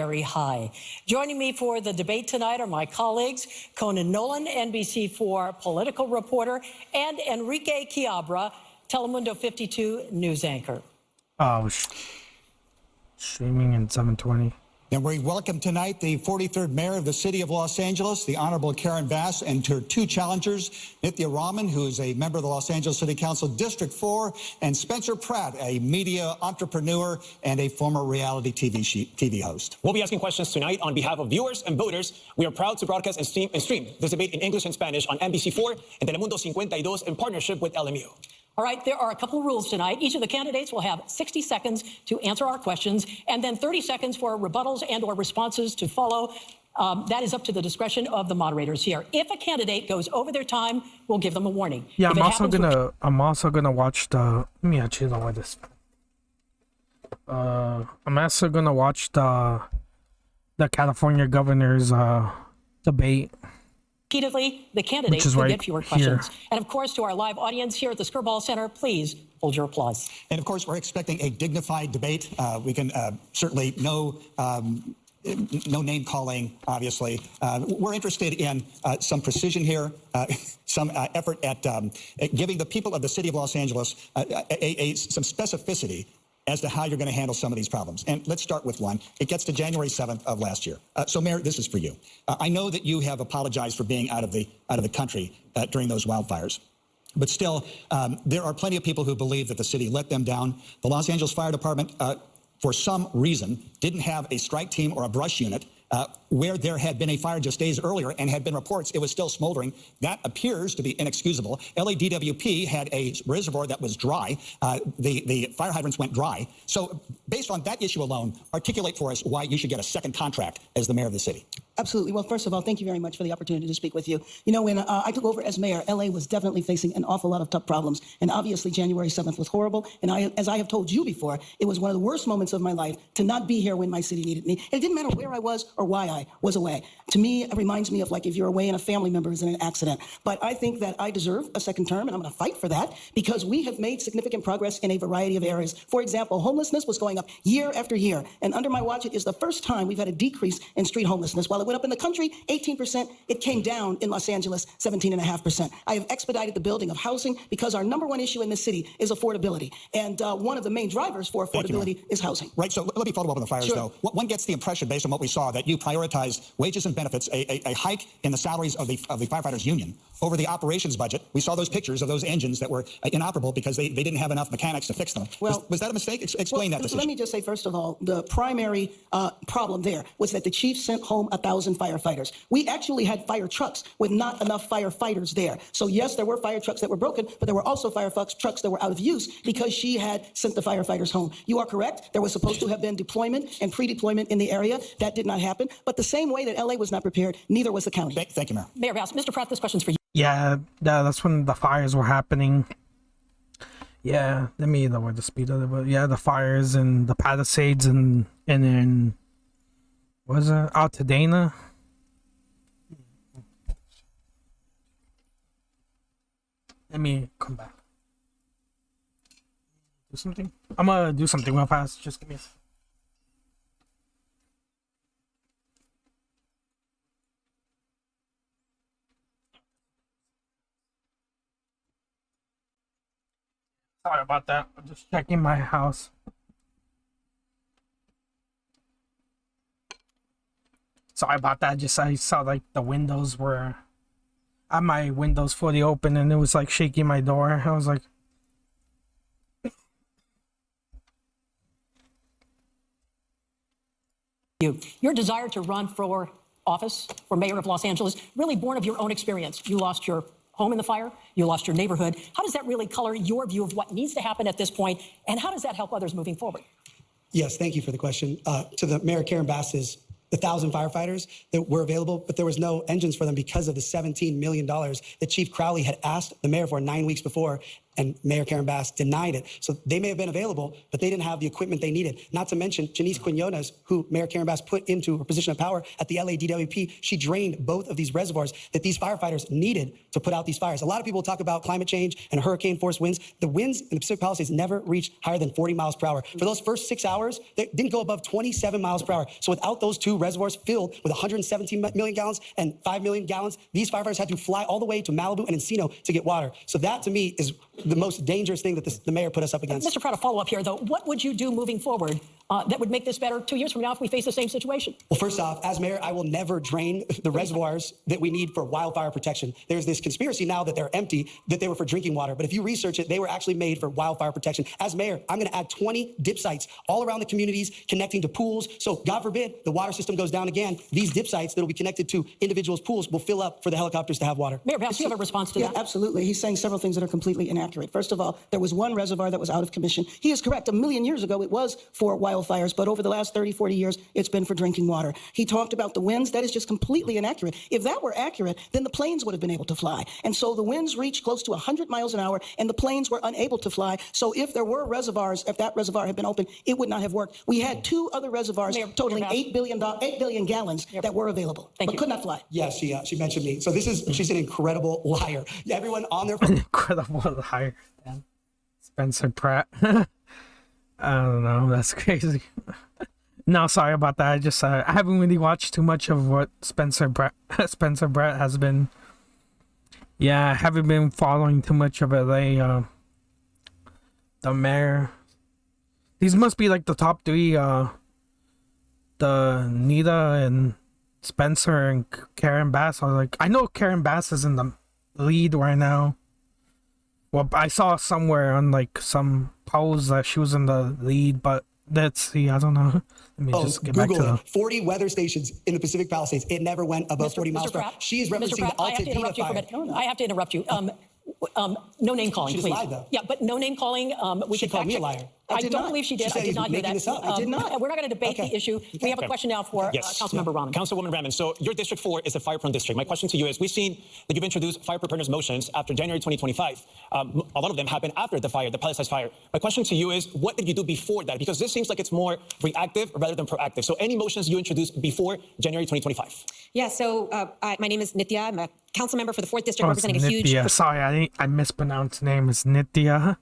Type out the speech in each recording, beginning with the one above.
very high. Joining me for the debate tonight are my colleagues, Conan Nolan, NBC4 political reporter, and Enrique Chiabra, Telemundo 52 news anchor. Streaming in 720. And we welcome tonight the 43rd mayor of the city of Los Angeles, the Honorable Karen Bass, and her two challengers, Nithya Raman, who is a member of the Los Angeles City Council District 4, and Spencer Pratt, a media entrepreneur and a former reality TV host. We'll be asking questions tonight on behalf of viewers and voters. We are proud to broadcast and stream this debate in English and Spanish on NBC4 and Telemundo 52 in partnership with LMU. All right, there are a couple of rules tonight. Each of the candidates will have 60 seconds to answer our questions, and then 30 seconds for rebuttals and or responses to follow. That is up to the discretion of the moderators here. If a candidate goes over their time, we'll give them a warning. Yeah, I'm also gonna watch the. Let me actually lower this. I'm also gonna watch the California governor's debate. Repeatedly, the candidates will get fewer questions. And of course, to our live audience here at the Skirball Center, please hold your applause. And of course, we're expecting a dignified debate. We can certainly no name calling, obviously. We're interested in some precision here, some effort at giving the people of the city of Los Angeles some specificity as to how you're going to handle some of these problems. And let's start with one. It gets to January 7th of last year. So, Mayor, this is for you. I know that you have apologized for being out of the country during those wildfires. But still, there are plenty of people who believe that the city let them down. The Los Angeles Fire Department, for some reason, didn't have a strike team or a brush unit where there had been a fire just days earlier and had been reports it was still smoldering. That appears to be inexcusable. LADWP had a reservoir that was dry. The fire hydrants went dry. So based on that issue alone, articulate for us why you should get a second contract as the mayor of the city. Absolutely. Well, first of all, thank you very much for the opportunity to speak with you. You know, when I took over as mayor, LA was definitely facing an awful lot of tough problems. And obviously, January 7th was horrible. And as I have told you before, it was one of the worst moments of my life to not be here when my city needed me. It didn't matter where I was or why I was away. To me, it reminds me of like if you're away and a family member is in an accident. But I think that I deserve a second term, and I'm going to fight for that because we have made significant progress in a variety of areas. For example, homelessness was going up year after year. And under my watch, it is the first time we've had a decrease in street homelessness. While it went up in the country, 18%, it came down in Los Angeles, 17.5%. I have expedited the building of housing because our number one issue in this city is affordability. And one of the main drivers for affordability is housing. Right, so let me follow up on the fires, though. One gets the impression, based on what we saw, that you prioritized wages and benefits, a hike in the salaries of the firefighters union over the operations budget. We saw those pictures of those engines that were inoperable because they didn't have enough mechanics to fix them. Well, was that a mistake? Explain that decision. Let me just say, first of all, the primary problem there was that the chief sent home 1,000 firefighters. We actually had fire trucks with not enough firefighters there. So yes, there were fire trucks that were broken, but there were also fire trucks that were out of use because she had sent the firefighters home. You are correct. There was supposed to have been deployment and pre-deployment in the area. That did not happen. But the same way that LA was not prepared, neither was the county. Thank you, Mayor. Mayor Bass, Mr. Pratt, this question's for you. Yeah, that's when the fires were happening. Yeah, let me lower the speed of it. But yeah, the fires and the Palisades and then what was it? Altadena. Let me come back. Do something. I'm gonna do something real fast. Just give me a second. Sorry about that. I'm just checking my house. Sorry about that. I saw like the windows were. I had my windows fully open and it was like shaking my door. I was like. Your desire to run for office, for mayor of Los Angeles, really born of your own experience. You lost your home in the fire, you lost your neighborhood. How does that really color your view of what needs to happen at this point, and how does that help others moving forward? Yes, thank you for the question. To the Mayor Karen Bass's, the 1,000 firefighters that were available, but there was no engines for them because of the $17 million that Chief Crowley had asked the mayor for 9 weeks before. and Mayor Karen Bass denied it. So they may have been available, but they didn't have the equipment they needed. Not to mention Janice Quinones, who Mayor Karen Bass put into her position of power at the LA DWP. She drained both of these reservoirs that these firefighters needed to put out these fires. A lot of people talk about climate change and hurricane force winds. The winds in the Pacific Palisades never reached higher than 40 miles per hour. For those first 6 hours, they didn't go above 27 miles per hour. So without those two reservoirs filled with 117 million gallons and 5 million gallons, these firefighters had to fly all the way to Malibu and Encino to get water. So that, to me, is the most dangerous thing that the mayor put us up against. Mr. Pratt, a follow-up here, though. What would you do moving forward that would make this better 2 years from now if we face the same situation? Well, first off, as mayor, I will never drain the reservoirs that we need for wildfire protection. There's this conspiracy now that they're empty, that they were for drinking water. But if you research it, they were actually made for wildfire protection. As mayor, I'm going to add 20 dip sites all around the communities connecting to pools. So God forbid the water system goes down again, these dip sites that will be connected to individuals' pools will fill up for the helicopters to have water. Mayor Bass, do you have a response to Yeah, that? absolutely. He's saying several things that are completely inaccurate. First of all, there was one reservoir that was out of commission. He is correct. A million years ago, it was for wildfires, but over the last 30, 40 years, it's been for drinking water. He talked about the winds. That is just completely inaccurate. If that were accurate, then the planes would have been able to fly. And so the winds reached close to 100 miles an hour, and the planes were unable to fly. So if there were reservoirs, if that reservoir had been open, it would not have worked. We had two other reservoirs totaling Mayor Bass. 8 billion gallons that were available, Thank but you. could not fly. Yes, she mentioned me. So she's an incredible liar. Everyone on their Incredible liar. Damn. Spencer Pratt. I don't know. That's crazy. No, sorry about that. I haven't really watched too much of what Spencer Pratt has been. Yeah, I haven't been following too much of LA. The mayor. These must be like the top three. The Nita and Spencer and Karen Bass are like. I know Karen Bass is in the lead right now. Well, I saw somewhere on like some polls that she was in the lead, but let's see. I don't know. Let me just get Google back to it. 40 weather stations in the Pacific Palisades. It never went above 40 miles per hour. Pratt, She is Mr. referencing Pratt, the I have to Altadena interrupt you for a fire. minute. I have to interrupt you. No name calling, She just please. lied, though. Yeah, but no name calling. We She can called me a fact check. liar. I I did don't not. believe she She did. said I did not hear making that. this up. I did not. We're not going to debate the issue. We have a question now for Yes. Councilmember Rahman. Councilwoman Rahman, so your District 4 is a fire-prone district. My question to you is, we've seen that you've introduced fire preparedness motions after January 2025. A lot of them happened after the fire, the Palisades fire. My question to you is, what did you do before that? Because this seems like it's more reactive rather than proactive. So any motions you introduced before January 2025? Yeah, so my name is Nitya. I'm a council member for the 4th District, Oh, it's representing a huge Nitya. Sorry, I mispronounced the name. It's Nitya.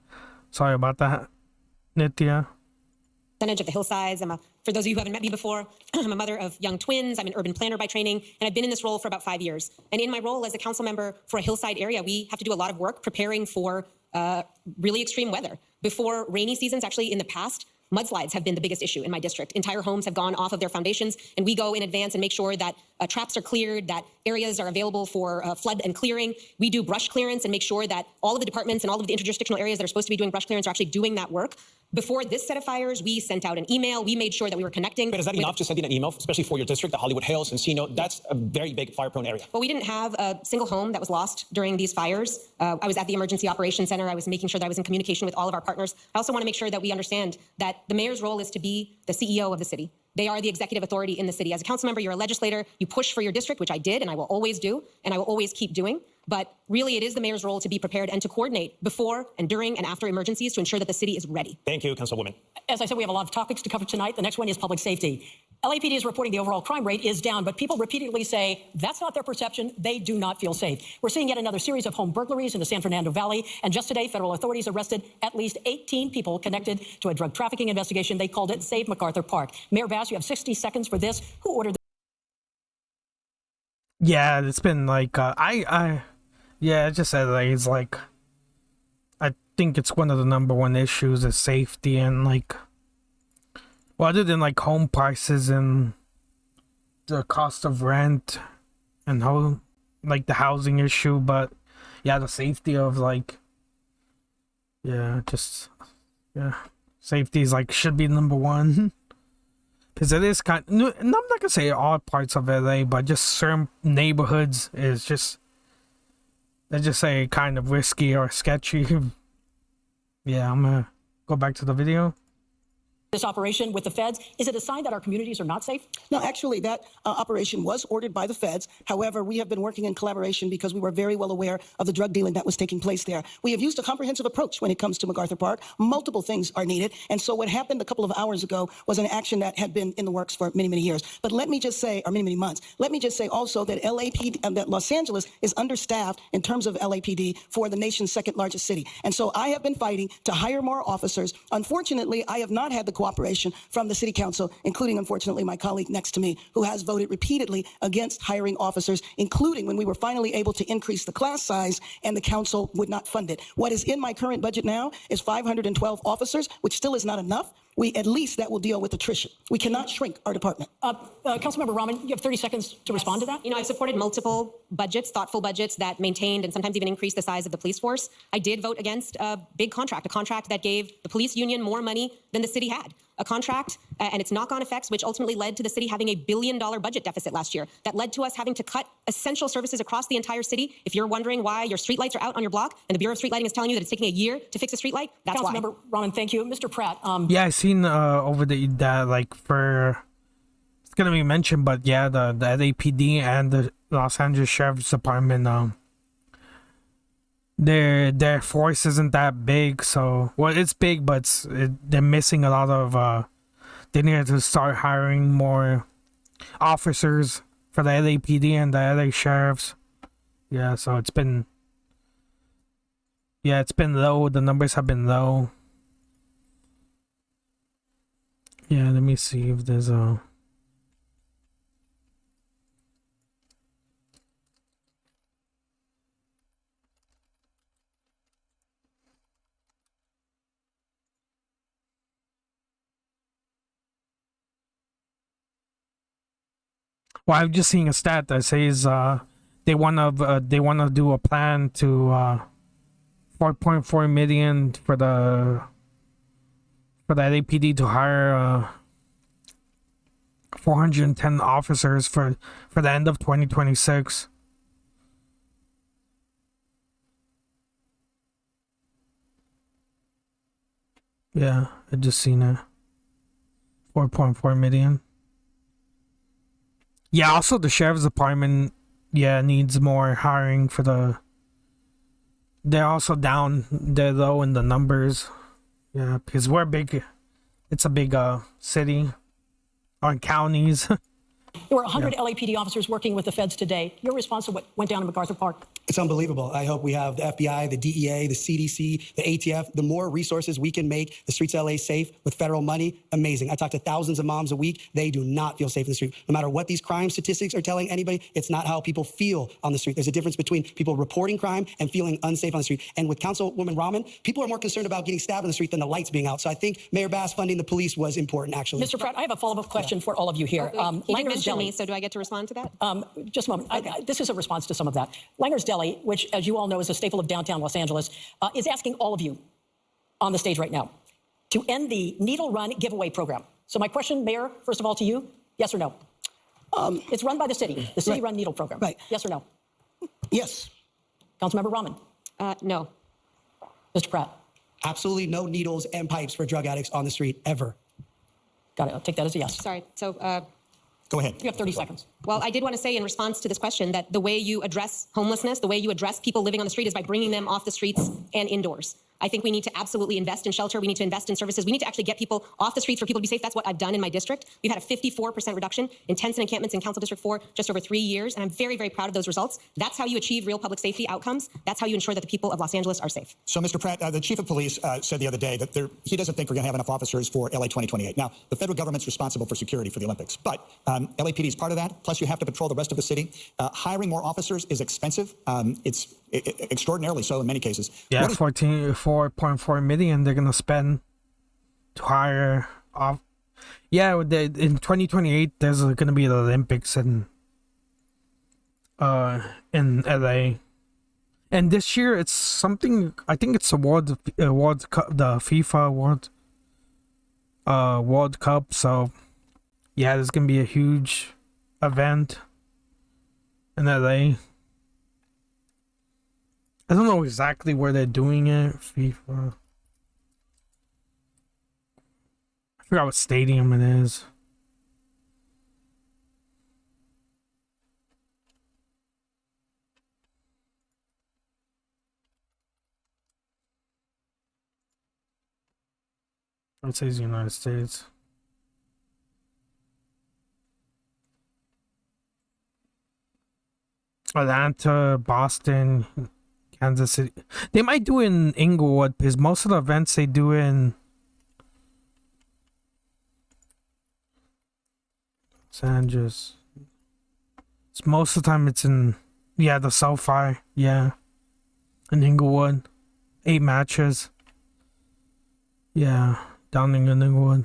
Sorry about that. Nitya. percentage of the hillsides. For those of you who haven't met me before, I'm a mother of young twins. I'm an urban planner by training, and I've been in this role for about 5 years. And in my role as a council member for a hillside area, we have to do a lot of work preparing for really extreme weather. Before rainy seasons, actually in the past, mudslides have been the biggest issue in my district. Entire homes have gone off of their foundations, and we go in advance and make sure that traps are cleared, that areas are available for flood and clearing. We do brush clearance and make sure that all of the departments and all of the interjurisdictional areas that are supposed to be doing brush clearance are actually doing that work. Before this set of fires, we sent out an email. We made sure that we were connecting. But is that enough, just sending an email, especially for your district, the Hollywood Hills, Encino? That's a very big fire-prone area. Well, we didn't have a single home that was lost during these fires. I was at the Emergency Operations Center. I was making sure that I was in communication with all of our partners. I also want to make sure that we understand that the mayor's role is to be the CEO of the city. They are the executive authority in the city. As a council member, you're a legislator. You push for your district, which I did, and I will always do, and I will always keep doing. But really, it is the mayor's role to be prepared and to coordinate before and during and after emergencies to ensure that the city is ready. Thank you, Councilwoman. As I said, we have a lot of topics to cover tonight. The next one is public safety. LAPD is reporting the overall crime rate is down, but people repeatedly say that's not their perception. They do not feel safe. We're seeing yet another series of home burglaries in the San Fernando Valley. And just today, federal authorities arrested at least 18 people connected to a drug trafficking investigation. They called it Save MacArthur Park. Mayor Bass, you have 60 seconds for this. Who ordered Yeah, it's been like yeah, I just said like it's like I think it's one of the number one issues is safety and like well, other than like home prices and the cost of rent and how like the housing issue, but yeah, the safety of like yeah, just yeah, safety is like should be number one. Because it is kind and I'm not gonna say all parts of LA, but just certain neighborhoods is just let's just say kind of risky or sketchy. Yeah, I'm gonna go back to the video. this operation with the feds? Is it a sign that our communities are not safe? No, actually, that operation was ordered by the feds. However, we have been working in collaboration because we were very well aware of the drug dealing that was taking place there. We have used a comprehensive approach when it comes to MacArthur Park. Multiple things are needed. And so what happened a couple of hours ago was an action that had been in the works for many, many years. But let me just say, or many, many months, let me just say also that that Los Angeles is understaffed in terms of LAPD for the nation's second largest city. And so I have been fighting to hire more officers. Unfortunately, I have not had the cooperation from the city council, including, unfortunately, my colleague next to me, who has voted repeatedly against hiring officers, including when we were finally able to increase the class size and the council would not fund it. What is in my current budget now is 512 officers, which still is not enough. At least that will deal with attrition. We cannot shrink our department. Councilmember Rahman, you have 30 seconds to respond to that. You know, I've supported multiple budgets, thoughtful budgets that maintained and sometimes even increased the size of the police force. I did vote against a big contract, a contract that gave the police union more money than the city had. A contract and its knock-on effects, which ultimately led to the city having $1 billion budget deficit last year. That led to us having to cut essential services across the entire city. If you're wondering why your streetlights are out on your block and the Bureau of Street Lighting is telling you that it's taking a year to fix a streetlight, that's why. Councilmember Rahman, thank you. Mr. Pratt. Yeah, I seen over that like for it's gonna be mentioned, but yeah, the LAPD and the Los Angeles Sheriff's Department, their force isn't that big. So well, it's big, but they're missing a lot of. They need to start hiring more officers for the LAPD and the LA sheriffs. Yeah, so it's been low. The numbers have been low. Yeah, let me see if there's a. Well, I'm just seeing a stat that says they wanna do a plan to 4.4 million for the LAPD to hire 410 officers for the end of 2026. Yeah, I just seen it. 4.4 million. Yeah, also the sheriff's department, needs more hiring for the. They're also down. They're low in the numbers. Yeah, because we're big. It's a big city, on counties. There were 100 LAPD officers working with the feds today. Your response to what went down in MacArthur Park? It's unbelievable. I hope we have the FBI, the DEA, the CDC, the ATF. The more resources we can make the streets of LA safe with federal money, amazing. I talk to thousands of moms a week. They do not feel safe in the street. No matter what these crime statistics are telling anybody, it's not how people feel on the street. There's a difference between people reporting crime and feeling unsafe on the street. And with Councilwoman Rahman, people are more concerned about getting stabbed in the street than the lights being out. So I think Mayor Bass funding the police was important, actually. Mr. Pratt, I have a follow-up question for all of you here. You did Langer's mention Deli. me, so do I get to respond to that? Just a moment. This is a response to some of that. Langer's Deli, which, as you all know, is a staple of downtown Los Angeles, is asking all of you on the stage right now to end the Needle Run giveaway program. So my question, Mayor, first of all to you, yes or no? It's run by the city-run Needle program. Right. Yes or no? Yes. Councilmember Rahman. No. Mr. Pratt. Absolutely no needles and pipes for drug addicts on the street, ever. Got it. I'll take that as a yes. Sorry. So Go ahead. You have 30 seconds. Well, I did want to say in response to this question that the way you address homelessness, the way you address people living on the street is by bringing them off the streets and indoors. I think we need to absolutely invest in shelter. We need to invest in services. We need to actually get people off the streets for people to be safe. That's what I've done in my district. We've had a 54% reduction in tents and encampments in Council District 4 just over 3 years. And I'm very, very proud of those results. That's how you achieve real public safety outcomes. That's how you ensure that the people of Los Angeles are safe. So, Mr. Pratt, the chief of police said the other day that he doesn't think we're going to have enough officers for LA 2028. Now, the federal government's responsible for security for the Olympics, but LAPD is part of that. Plus, you have to patrol the rest of the city. Hiring more officers is expensive. It's extraordinarily so in many cases. Yeah, 4.4 million they're gonna spend to hire off. Yeah, in 2028 there's gonna be the Olympics in LA, and this year it's something. I think it's the World Cup, the FIFA World Cup. So yeah, there's gonna be a huge event in LA. I don't know exactly where they're doing it. FIFA. I forgot what stadium it is. It says United States. Atlanta, Boston, Kansas City. They might do it in Inglewood because most of the events they do in Los Angeles. It's most of the time it's in the SoFi, in Inglewood. 8 matches. Down in Inglewood.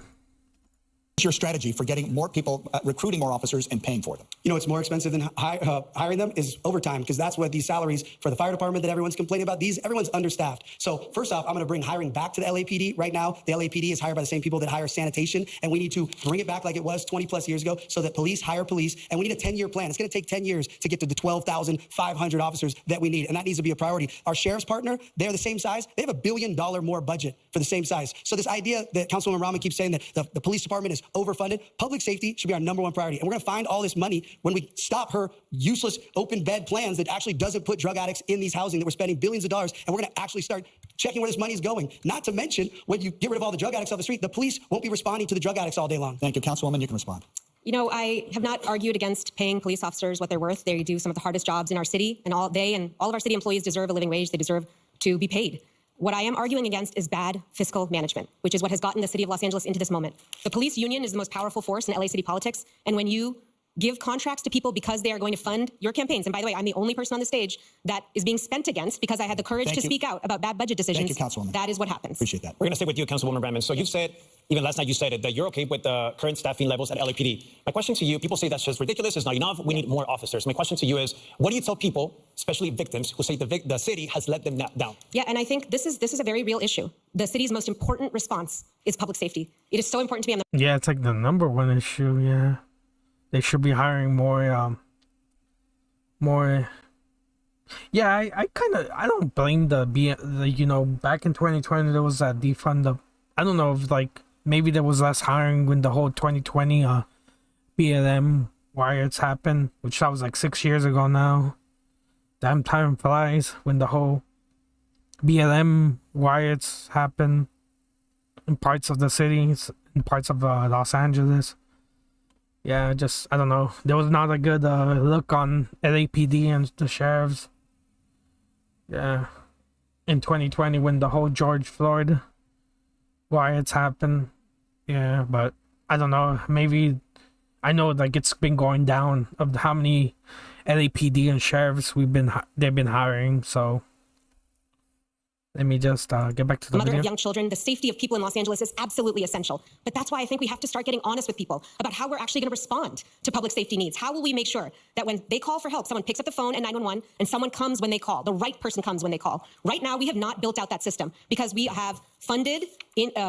What's your strategy for getting more people, recruiting more officers and paying for them? You know, it's more expensive than hiring them is overtime, because that's what these salaries for the fire department that everyone's complaining about. Everyone's understaffed. So first off, I'm going to bring hiring back to the LAPD. Right now, the LAPD is hired by the same people that hire sanitation, and we need to bring it back like it was 20 plus years ago so that police hire police, and we need a 10-year plan. It's going to take 10 years to get to the 12,500 officers that we need, and that needs to be a priority. Our sheriff's partner, they're the same size. They have $1 billion more budget for the same size. So this idea that Councilwoman Rahman keeps saying that the police department is overfunded, public safety should be our #1 priority. And we're going to find all this money when we stop her useless open bed plans that actually doesn't put drug addicts in these housing that we're spending billions of dollars. And we're going to actually start checking where this money is going. Not to mention, when you get rid of all the drug addicts off the street, the police won't be responding to the drug addicts all day long. Thank you. Councilwoman, you can respond. You know, I have not argued against paying police officers what they're worth. They do some of the hardest jobs in our city, and all of our city employees deserve a living wage. They deserve to be paid. What I am arguing against is bad fiscal management, which is what has gotten the city of Los Angeles into this moment. The police union is the most powerful force in LA city politics, and when you give contracts to people because they are going to fund your campaigns, and by the way, I'm the only person on the stage that is being spent against because I had the courage to speak out about bad budget decisions. Thank you, Councilwoman. That is what happens. Appreciate that. We're going to stay with you, Councilwoman Brennan. So you've said, even last night you said it, that you're okay with the current staffing levels at LAPD. My question to you, people say that's just ridiculous, it's not enough, we need more officers. My question to you is, what do you tell people, especially victims, who say the city has let them down? Yeah, and I think this is a very real issue. The city's most important response is public safety. It is so important to be on the Yeah, it's like the #1 issue. Yeah, they should be hiring more. Yeah, I don't blame the back in 2020 there was that defund of, I don't know if maybe there was less hiring when the whole 2020 BLM riots happened, which that was 6 years ago now. Damn, time flies when the whole BLM riots happened in parts of the cities, in parts of Los Angeles. Yeah, I don't know. There was not a good look on LAPD and the sheriffs. Yeah, in 2020 when the whole George Floyd riots happened. Yeah, but I don't know. Maybe I know it's been going down of how many LAPD and sheriffs they've been hiring. So let me just get back to the mother video. of young children. The safety of people in Los Angeles is absolutely essential. But that's why I think we have to start getting honest with people about how we're actually going to respond to public safety needs. How will we make sure that when they call for help, someone picks up the phone at 911 and someone comes when they call, the right person comes when they call. Right now, we have not built out that system because we have funded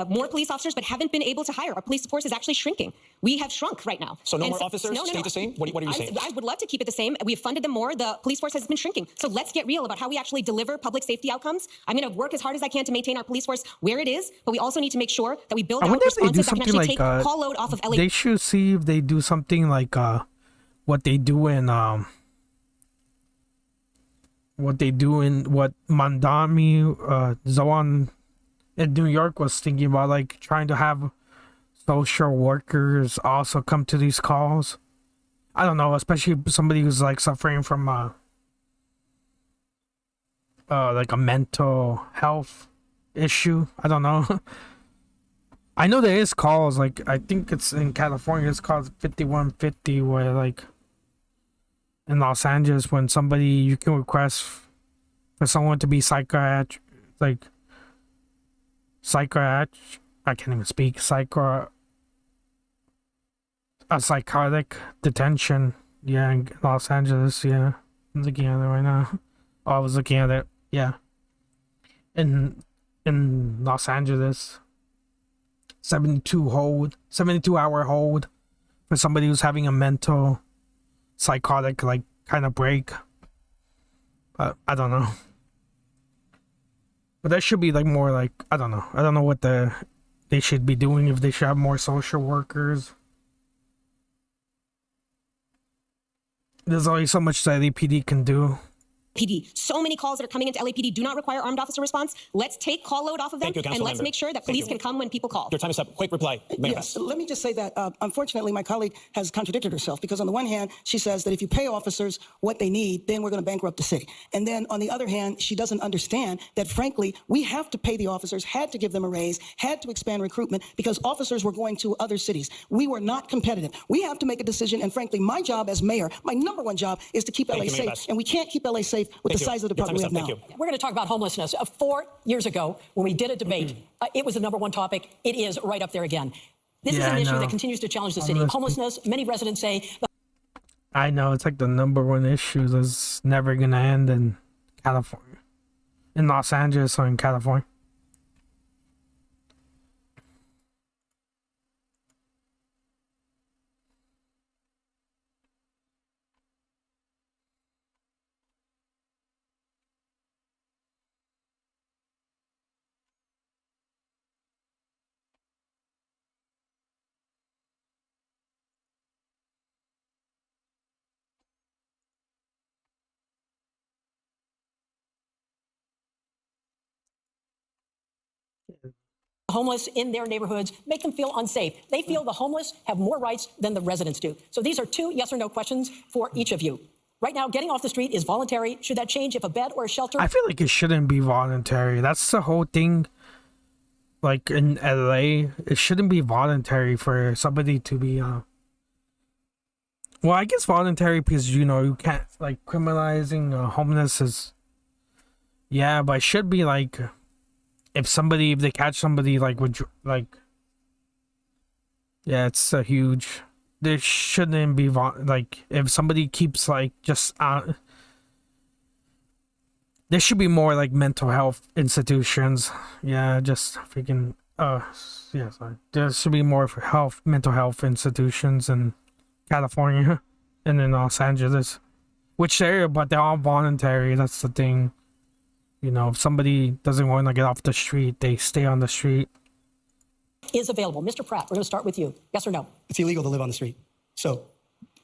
more police officers but haven't been able to hire. Our police force is actually shrinking. We have shrunk right now. So no more officers? Stay the same? What are you saying? I would love to keep it the same. We've funded them more. The police force has been shrinking. So let's get real about how we actually deliver public safety outcomes. I'm going to work as hard as I can to maintain our police force where it is, but we also need to make sure that we build out responses that can actually take call load off of LA. They should see if they do something like what Mandami Zoan in New York was thinking about, trying to have social workers also come to these calls. I don't know, especially somebody who's suffering from a mental health issue. I don't know. I know there is calls, I think it's in California, it's called 5150, where in Los Angeles, when you can request for someone to be I can't even speak, a psychotic detention, in Los Angeles. I'm looking at it right now. I was looking at it, in Los Angeles, 72-hour hold for somebody who's having a mental psychotic kind of break. But I don't know. But that should be more I don't know what the they should be doing, if they should have more social workers. There's only so much that LAPD can do. PD. So many calls that are coming into LAPD do not require armed officer response. Let's take call load off of them, Thank you, and let's Councilmember. make sure that police can come when people call. Your time is up. Quick reply, Mayor Yes, Bass. let me just say that unfortunately, my colleague has contradicted herself because on the one hand, she says that if you pay officers what they need, then we're going to bankrupt the city. And then on the other hand, she doesn't understand that frankly, we have to pay the officers, had to give them a raise, had to expand recruitment because officers were going to other cities. We were not competitive. We have to make a decision. And frankly, my job as mayor, my number one job is to keep LA you, Mayor safe. Bass. And we can't keep LA safe with Thank the you. size of the Your time problem we is have up. now. Thank you. We're going to talk about homelessness. 4 years ago, when we did a debate, it was the number one topic. It is right up there again. This is Yeah, an I issue know. that continues to challenge the city. Homelessness, many residents say I know, it's like the number one issue that's never gonna end in California. In Los Angeles or in California. homeless in their neighborhoods make them feel unsafe. They feel the homeless have more rights than the residents do. So these are 2 yes or no questions for each of you. Right now, getting off the street is voluntary. Should that change if a bed or a shelter? I feel like it shouldn't be voluntary. That's the whole thing. Like in LA, it shouldn't be voluntary for somebody to be well, I guess voluntary because you can't, like, criminalizing homeless is, yeah, but it should be like if they catch somebody like with like, yeah, it's a huge. There shouldn't be like if somebody keeps like just there should be more like mental health institutions. Yeah, just freaking yeah, sorry. There should be more for mental health institutions in California and in Los Angeles, which but they're all voluntary. That's the thing. If somebody doesn't want to get off the street, they stay on the street. Is available. Mr. Pratt, we're going to start with you. Yes or no? It's illegal to live on the street. So,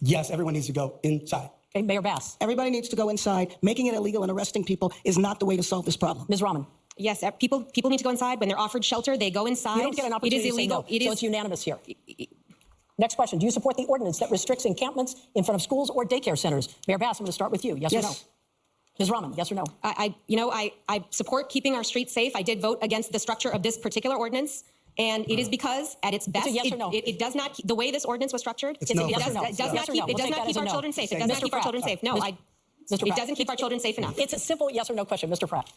yes, everyone needs to go inside. Okay, Mayor Bass. Everybody needs to go inside. Making it illegal and arresting people is not the way to solve this problem. Ms. Rahman. Yes, people need to go inside. When they're offered shelter, they go inside. You don't get an opportunity It is illegal. to say no, so it's unanimous here. Next question. Do you support the ordinance that restricts encampments in front of schools or daycare centers? Mayor Bass, I'm going to start with you. Yes, or no? Ms. Rahman, yes or no? I support keeping our streets safe. I did vote against the structure of this particular ordinance. And it is because, at its best, yes or no? it does not, the way this ordinance was structured, It's no. it Yes or no? does not Yes or no? keep, it We'll does take not that keep as a our no. children safe. It Okay. does not Mr. keep our Pratt. children safe. No, Mr. it Pratt. doesn't keep our children safe enough. It's a simple yes or no question. Mr. Pratt.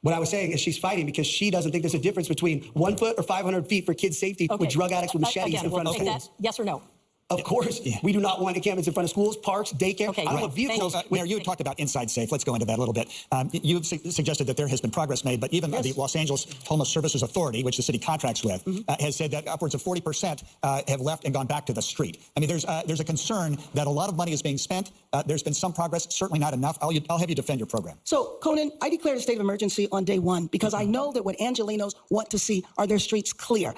What I was saying is she's fighting because she doesn't think there's a difference between 1 foot or 500 feet for kids' safety with drug addicts with machetes Again, in front we'll of take schools. that. Yes or no? Of course, we do not want encampments in front of schools, parks, daycare. Okay, I don't right. want vehicles. Mayor, you had talked about Inside Safe. Let's go into that a little bit. You've suggested that there has been progress made, but even the Los Angeles Homeless Services Authority, which the city contracts with, has said that upwards of 40% have left and gone back to the street. I mean, there's a concern that a lot of money is being spent. There's been some progress, certainly not enough. I'll have you defend your program. So, Conan, I declared a state of emergency on day one because I know that what Angelenos want to see are their streets clear.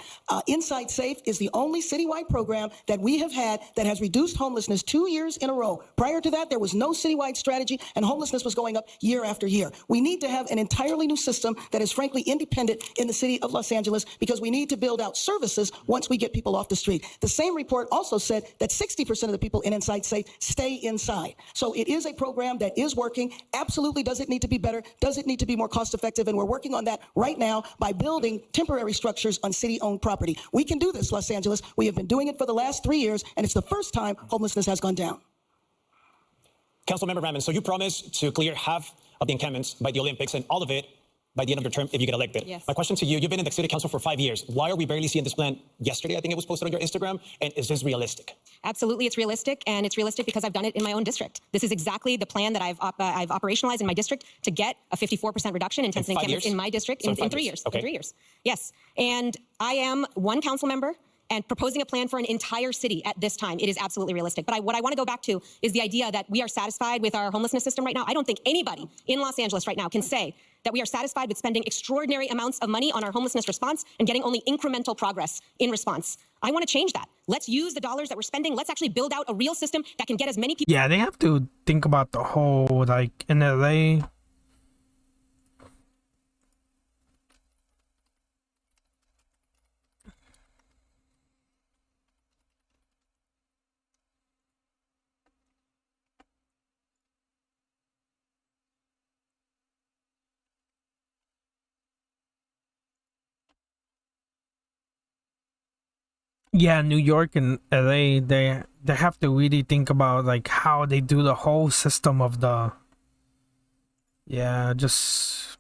Inside Safe is the only citywide program that we have had that has reduced homelessness 2 years in a row. Prior to that, there was no citywide strategy, and homelessness was going up year after year. We need to have an entirely new system that is frankly independent in the city of Los Angeles because we need to build out services once we get people off the street. The same report also said that 60% of the people in Inside Safe stay inside. So it is a program that is working. Absolutely, does it need to be better? Does it need to be more cost effective? And we're working on that right now by building temporary structures on city-owned property. We can do this, Los Angeles. We have been doing it for the last 3 years, and it's the first time homelessness has gone down. Councilmember Rahman, so you promised to clear half of the encampments by the Olympics and all of it by the end of your term if you get elected. Yes. My question to you, you've been in the city council for 5 years. Why are we barely seeing this plan yesterday? I think it was posted on your Instagram. And is this realistic? Absolutely, it's realistic, and it's realistic because I've done it in my own district. This is exactly the plan that I've operationalized in my district to get a 54% reduction in tents and 5 encampments years? in my district So in 5 3 years. years. Okay. In 3 years, yes. And I am one council member and proposing a plan for an entire city at this time. It is absolutely realistic. But what I want to go back to is the idea that we are satisfied with our homelessness system right now. I don't think anybody in Los Angeles right now can say that we are satisfied with spending extraordinary amounts of money on our homelessness response and getting only incremental progress in response. I want to change that. Let's use the dollars that we're spending. Let's actually build out a real system that can get as many people. Yeah, they have to think about the whole, like, in LA. Yeah, New York and LA, they have to really think about like how they do the whole system of the, yeah, just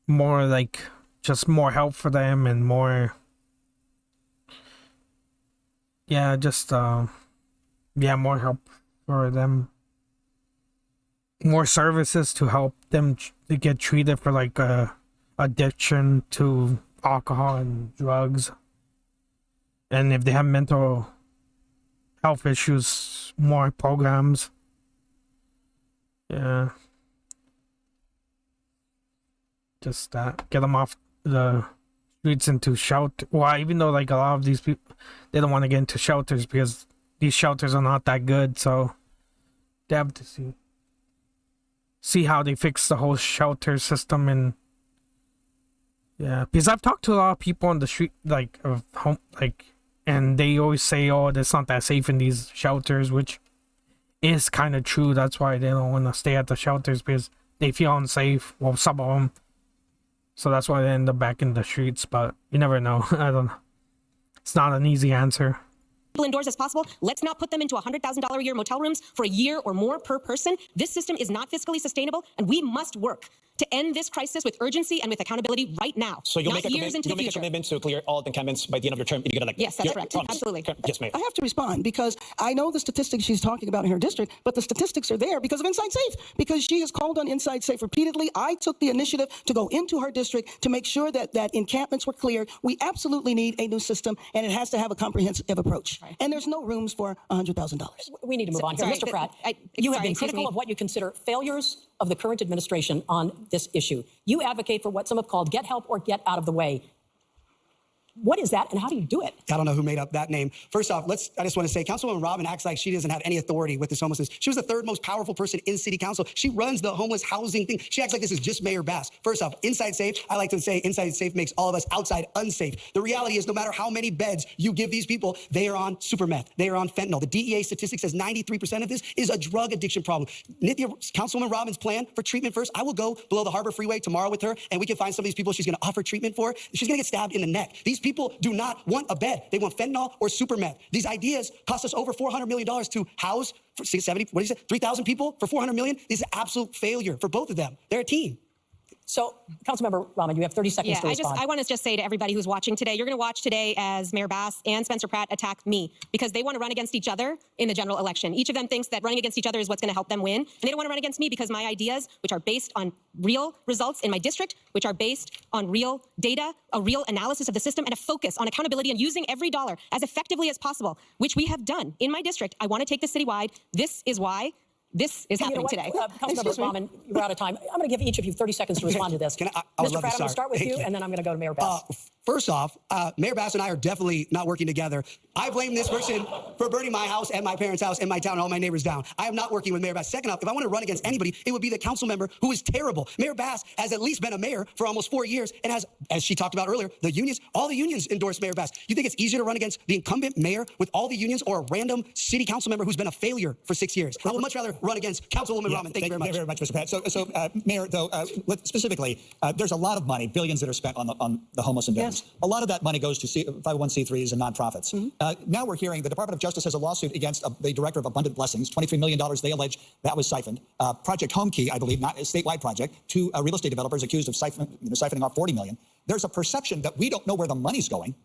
more like just more help for them and more, yeah, just yeah, more help for them, more services to help them to get treated for like addiction to alcohol and drugs. And if they have mental health issues, more programs. Yeah. Just get them off the streets into shelter. Well, even though like a lot of these people, they don't want to get into shelters because these shelters are not that good. So they have to see how they fix the whole shelter system. And yeah, because I've talked to a lot of people on the street, like of home, like, and they always say, oh, it's not that safe in these shelters, which is kind of true. That's why they don't want to stay at the shelters, because they feel unsafe. Well, some of them. So that's why they end up back in the streets. But you never know. I don't know. It's not an easy answer. Indoors as possible. Let's not put them into $100,000 a year motel rooms for a year or more per person. This system is not fiscally sustainable, and we must work to end this crisis with urgency and with accountability right now. So you'll not make a years into the future. commitment to clear all the encampments by the end of your term if you get elected. Yes, that's correct. Absolutely. Yes, Mayor. I have to respond because I know the statistics she's talking about in her district, but the statistics are there because of Inside Safe, because she has called on Inside Safe repeatedly. I took the initiative to go into her district to make sure that encampments were cleared. We absolutely need a new system, and it has to have a comprehensive approach. Right. And there's no rooms for $100,000. We need to move on here. Sorry, Mr. Pratt, you have been excuse critical me. of what you consider failures of the current administration on this issue. You advocate for what some have called get help or get out of the way. What is that, and how do you do it? I don't know who made up that name. First off, I just want to say, Councilwoman Robin acts like she doesn't have any authority with this homelessness. She was the third most powerful person in city council. She runs the homeless housing thing. She acts like this is just Mayor Bass. First off, Inside Safe, I like to say Inside Safe makes all of us outside unsafe. The reality is no matter how many beds you give these people, they are on super meth. They are on fentanyl. The DEA statistic says 93% of this is a drug addiction problem. Nithya, Councilwoman Robin's plan for treatment first, I will go below the Harbor Freeway tomorrow with her, and we can find some of these people she's going to offer treatment for. She's going to get stabbed in the neck. These people do not want a bed. They want fentanyl or super meth. These ideas cost us over $400 million to house for 70, what did you say, 3,000 people for $400 million? This is an absolute failure for both of them. They're a team. So, Councilmember Rahman, you have 30 seconds to respond. I want to just say to everybody who's watching today, you're going to watch today as Mayor Bass and Spencer Pratt attack me because they want to run against each other in the general election. Each of them thinks that running against each other is what's going to help them win. And they don't want to run against me because my ideas, which are based on real results in my district, which are based on real data, a real analysis of the system, and a focus on accountability and using every dollar as effectively as possible, which we have done in my district. I want to take this citywide. This is why this is happening today. Councilmember Rahman, you're out of time. I'm going to give each of you 30 seconds to respond to this. I would Mr. love Pratt, to I'm going to start with you, and then I'm going to go to Mayor Bass. First off, Mayor Bass and I are definitely not working together. I blame this person for burning my house and my parents' house and my town and all my neighbors down. I am not working with Mayor Bass. Second off, if I want to run against anybody, it would be the council member who is terrible. Mayor Bass has at least been a mayor for almost 4 years and has, as she talked about earlier, the unions, all the unions endorse Mayor Bass. You think it's easier to run against the incumbent mayor with all the unions or a random city council member who's been a failure for 6 years? I would much rather run against Councilwoman Rahman. Thank you very much. Thank you very much, Mr. Pratt. So Mayor, though, specifically, there's a lot of money, billions that are spent on the homeless and veterans. Yes. A lot of that money goes to 501c3s and nonprofits. Now we're hearing the Department of Justice has a lawsuit against the director of Abundant Blessings, $23 million they allege that was siphoned. Project Home Key, I believe, not a statewide project, two real estate developers accused of siphoning off $40 million. There's a perception that we don't know where the money's going,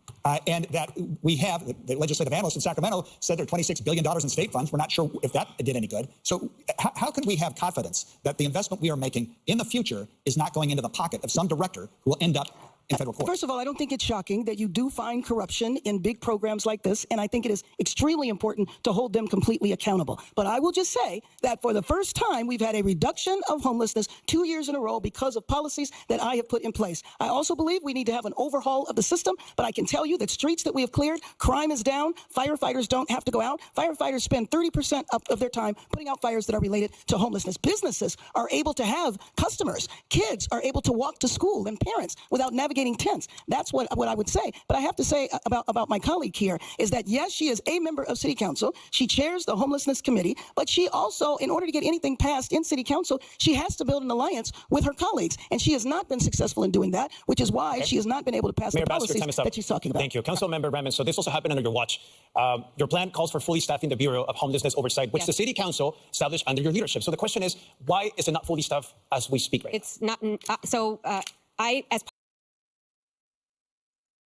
and that we have, the legislative analyst in Sacramento said there are $26 billion in state funds. We're not sure if that did any good. So how can we have confidence that the investment we are making in the future is not going into the pocket of some director who will end up in federal court. First of all, I don't think it's shocking that you do find corruption in big programs like this, and I think it is extremely important to hold them completely accountable. But I will just say that for the first time, we've had a reduction of homelessness 2 years in a row because of policies that I have put in place. I also believe we need to have an overhaul of the system, but I can tell you that streets that we have cleared, crime is down, firefighters don't have to go out. Firefighters spend 30% of their time putting out fires that are related to homelessness. Businesses are able to have customers. Kids are able to walk to school, and parents without navigating tents. That's what I would say. But I have to say about my colleague here is that, yes, she is a member of City Council. She chairs the Homelessness Committee, but she also, in order to get anything passed in City Council, she has to build an alliance with her colleagues. And she has not been successful in doing that, which is why she has not been able to pass Mayor the Bass, your policies time is up. that she's talking about. Thank you. Councilmember Raman, so this also happened under your watch. Your plan calls for fully staffing the Bureau of Homelessness Oversight, which Yes. the City Council established under your leadership. So the question is, why is it not fully staffed as we speak right now? It's not, I, as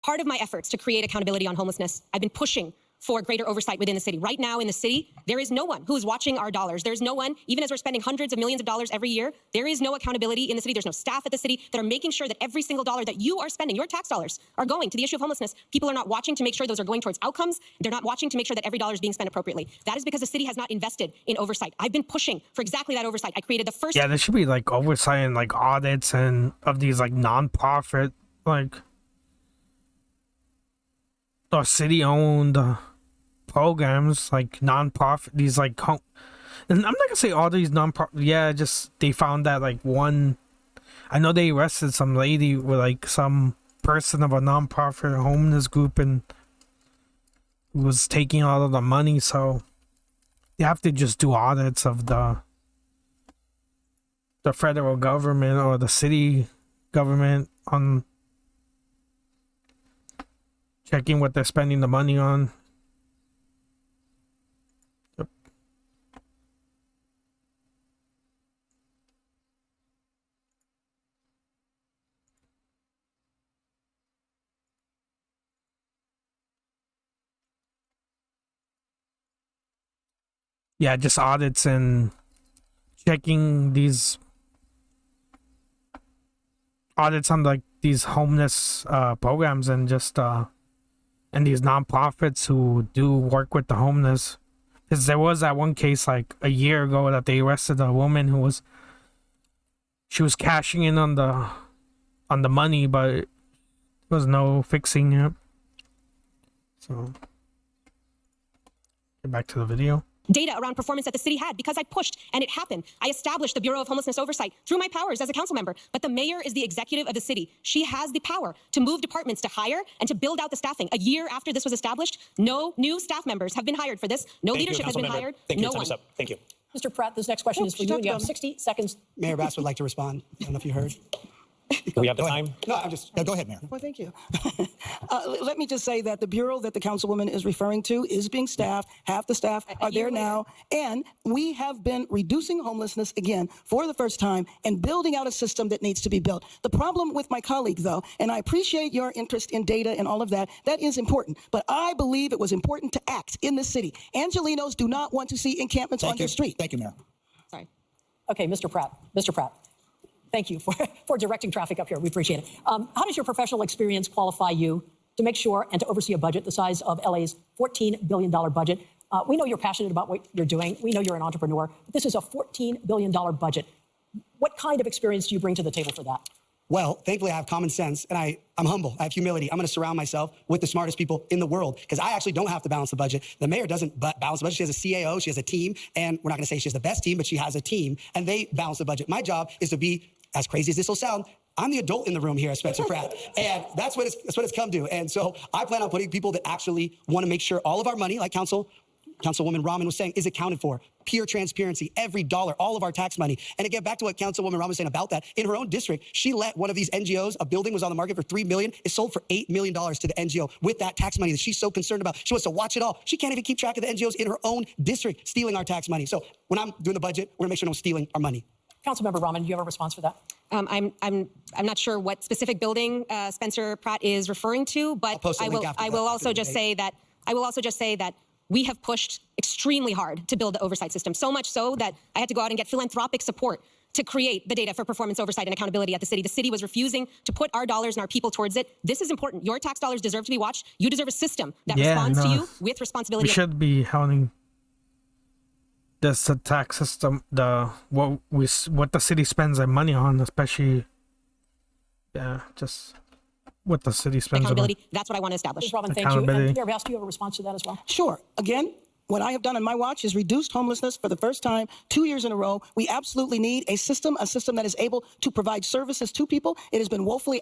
part of my efforts to create accountability on homelessness, I've been pushing for greater oversight within the city. Right now in the city, there is no one who is watching our dollars. There's no one, even as we're spending hundreds of millions of dollars every year, there is no accountability in the city. There's no staff at the city that are making sure that every single dollar that you are spending, your tax dollars, are going to the issue of homelessness. People are not watching to make sure those are going towards outcomes. They're not watching to make sure that every dollar is being spent appropriately. That is because the city has not invested in oversight. I've been pushing for exactly that oversight. I created the first... Yeah, there should be like oversight and like audits and of these like non-profit like or city-owned programs, like non-profit. These like and I'm not gonna say all these non-profit. Yeah, just they found that like one. I know they arrested some lady with like some person of a non-profit homeless group and was taking all of the money. So they have to just do audits of the federal government or the city government on checking what they're spending the money on. Yep. Yeah, just audits and checking these audits on like these homeless programs and just and these nonprofits who do work with the homeless. Because there was that one case like a year ago that they arrested a woman who was cashing in on the money, but there was no fixing it. So get back to the video. Data around performance that the city had because I pushed and it happened. I established the Bureau of Homelessness Oversight through my powers as a council member. But the mayor is the executive of the city. She has the power to move departments to hire and to build out the staffing. A year after this was established, no new staff members have been hired for this. No leadership has been hired. Thank you. No Time one. is up. Thank you. Mr. Pratt, this next question is for you. You have 60 seconds. Mayor Bass would like to respond. I don't know if you heard. Do we have the time? No, I'm just... No, go ahead, Mayor. Well, thank you. Let me just say that the bureau that the councilwoman is referring to is being staffed. Half the staff are there now. And we have been reducing homelessness again for the first time and building out a system that needs to be built. The problem with my colleague, though, and I appreciate your interest in data and all of that, that is important. But I believe it was important to act in this city. Angelenos do not want to see encampments on their street. Thank you, Mayor. Sorry. Okay, Mr. Pratt. Mr. Pratt. Thank you for directing traffic up here. We appreciate it. How does your professional experience qualify you to make sure and to oversee a budget the size of LA's $14 billion budget? We know you're passionate about what you're doing. We know you're an entrepreneur. But this is a $14 billion budget. What kind of experience do you bring to the table for that? Well, thankfully, I have common sense, and I'm humble. I have humility. I'm going to surround myself with the smartest people in the world because I actually don't have to balance the budget. The mayor doesn't balance the budget. She has a CAO. She has a team, and we're not going to say she has the best team, but she has a team, and they balance the budget. My job is to be, as crazy as this will sound, I'm the adult in the room here at Spencer Pratt, and that's what it's come to. And so I plan on putting people that actually want to make sure all of our money, like Councilwoman Rahman was saying, is accounted for. Pure transparency, every dollar, all of our tax money. And to get back to what Councilwoman Rahman was saying about that, in her own district, she let one of these NGOs, a building was on the market for $3 million. It sold for $8 million to the NGO with that tax money that she's so concerned about. She wants to watch it all. She can't even keep track of the NGOs in her own district stealing our tax money. So when I'm doing the budget, we're gonna make sure no one's stealing our money. Councilmember Rahman, do you have a response for that? I'm not sure what specific building Spencer Pratt is referring to, but post a link after I will the also just debate. say that we have pushed extremely hard to build the oversight system, so much so that I had to go out and get philanthropic support to create the data for performance oversight and accountability at the city. The city was refusing to put our dollars and our people towards it. This is important. Your tax dollars deserve to be watched. You deserve a system that responds to you with We responsibility. should be holding this tax system, what the city spends their money on, especially just what the city spends it on. Accountability. That's what I want to establish. Ms. Robin, thank you. Accountability. And Mayor Vast, do you have a response to that as well? Sure. Again, what I have done in my watch is reduced homelessness for the first time 2 years in a row. We absolutely need a system that is able to provide services to people. It has been woefully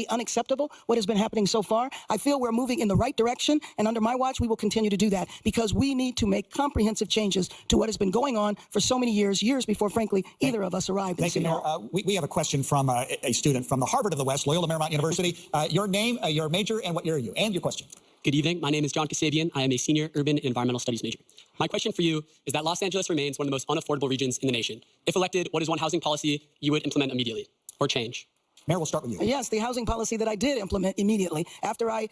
unacceptable what has been happening so far. I feel we're moving in the right direction, and under my watch, we will continue to do that because we need to make comprehensive changes to what has been going on for so many years before, frankly, either of us arrived. Thank you, Mayor. We have a question from a student from the Harvard of the West, Loyola Marymount University. Your name, your major, and what year are you? And your question. Good evening. My name is John Kasabian. I am a senior urban and environmental studies major. My question for you is that Los Angeles remains one of the most unaffordable regions in the nation. If elected, what is one housing policy you would implement immediately or change? Mayor, we'll start with you. Yes, the housing policy that I did implement immediately. After I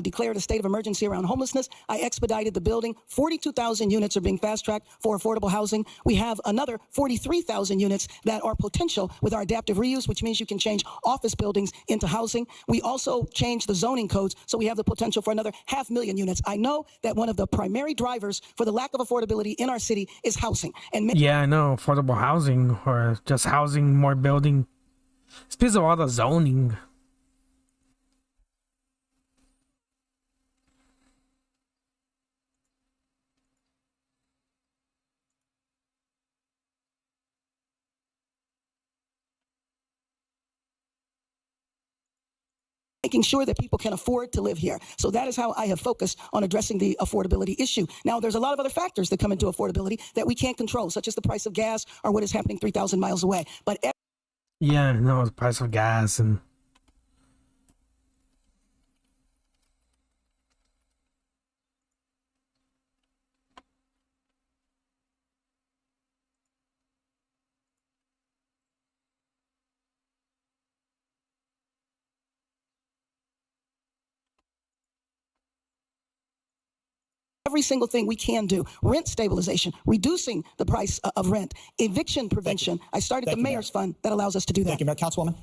declared a state of emergency around homelessness, I expedited the building. 42,000 units are being fast-tracked for affordable housing. We have another 43,000 units that are potential with our adaptive reuse, which means you can change office buildings into housing. We also changed the zoning codes, so we have the potential for another 500,000 units. I know that one of the primary drivers for the lack of affordability in our city is housing. And Yeah, I know, affordable housing or just housing, more building. It's because of all the zoning. making sure that people can afford to live here. So that is how I have focused on addressing the affordability issue. Now, there's a lot of other factors that come into affordability that we can't control, such as the price of gas or what is happening 3,000 miles away. But Yeah, I know, the price of gas and every single thing we can do, rent stabilization, reducing the price of rent, eviction prevention. I started the mayor's fund that allows us to do that. Thank you, Mayor. Councilwoman.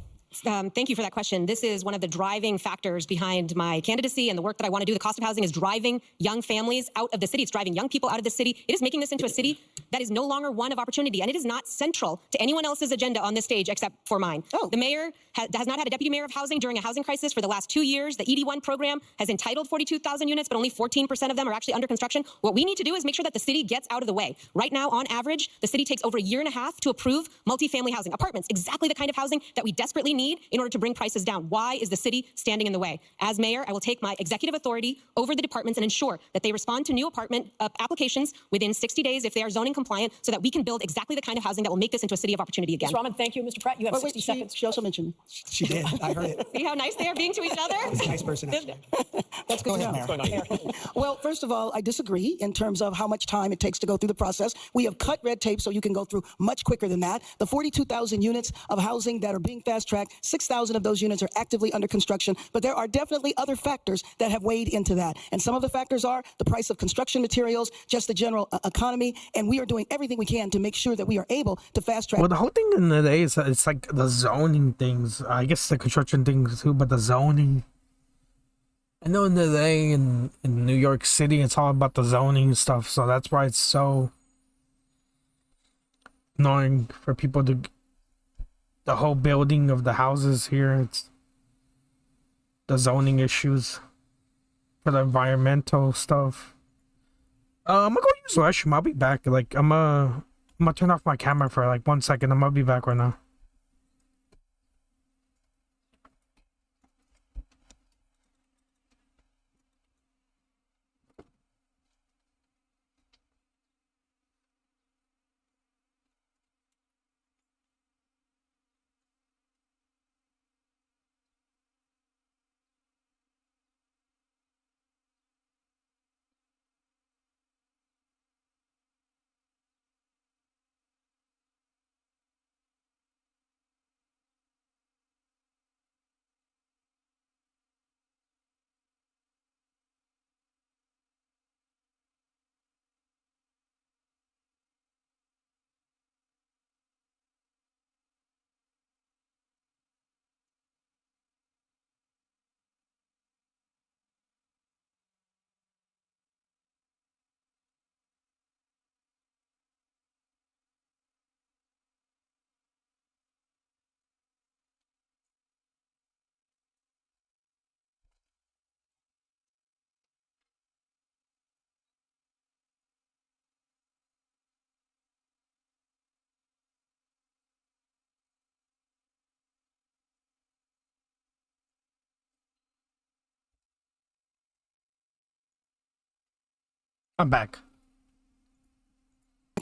Thank you for that question. This is one of the driving factors behind my candidacy and the work that I want to do. The cost of housing is driving young families out of the city. It's driving young people out of the city. It is making this into a city that is no longer one of opportunity, and it is not central to anyone else's agenda on this stage except for mine. Oh. The mayor has not had a deputy mayor of housing during a housing crisis for the last 2 years. The ED1 program has entitled 42,000 units, but only 14% of them are actually under construction. What we need to do is make sure that the city gets out of the way. Right now, on average, the city takes over 1.5 years to approve multifamily housing, apartments, exactly the kind of housing that we desperately need in order to bring prices down. Why is the city standing in the way? As mayor, I will take my executive authority over the departments and ensure that they respond to new apartment applications within 60 days if they are zoning compliant so that we can build exactly the kind of housing that will make this into a city of opportunity again. Ms. Rahman, thank you. Mr. Pratt, you have 60 seconds. She also mentioned me. She did. I heard it. See how nice they are being to each other? She's a nice person, actually. That's good Go to ahead, know. Mayor. Well, first of all, I disagree in terms of how much time it takes to go through the process. We have cut red tape so you can go through much quicker than that. The 42,000 units of housing that are being fast-tracked, 6,000 of those units are actively under construction, but there are definitely other factors that have weighed into that. And some of the factors are the price of construction materials, just the general economy, and we are doing everything we can to make sure that we are able to fast-track. well, the whole thing in the day is it's like the zoning things. I guess the construction things too, but the zoning. I know in the day in New York City, it's all about the zoning stuff, so that's why it's so annoying for people to. The whole building of the houses here, it's the zoning issues for the environmental stuff. I'm gonna go use the restroom. I'll be back. Like I'm gonna turn off my camera for like 1 second. I'm gonna be back right now. I'm back.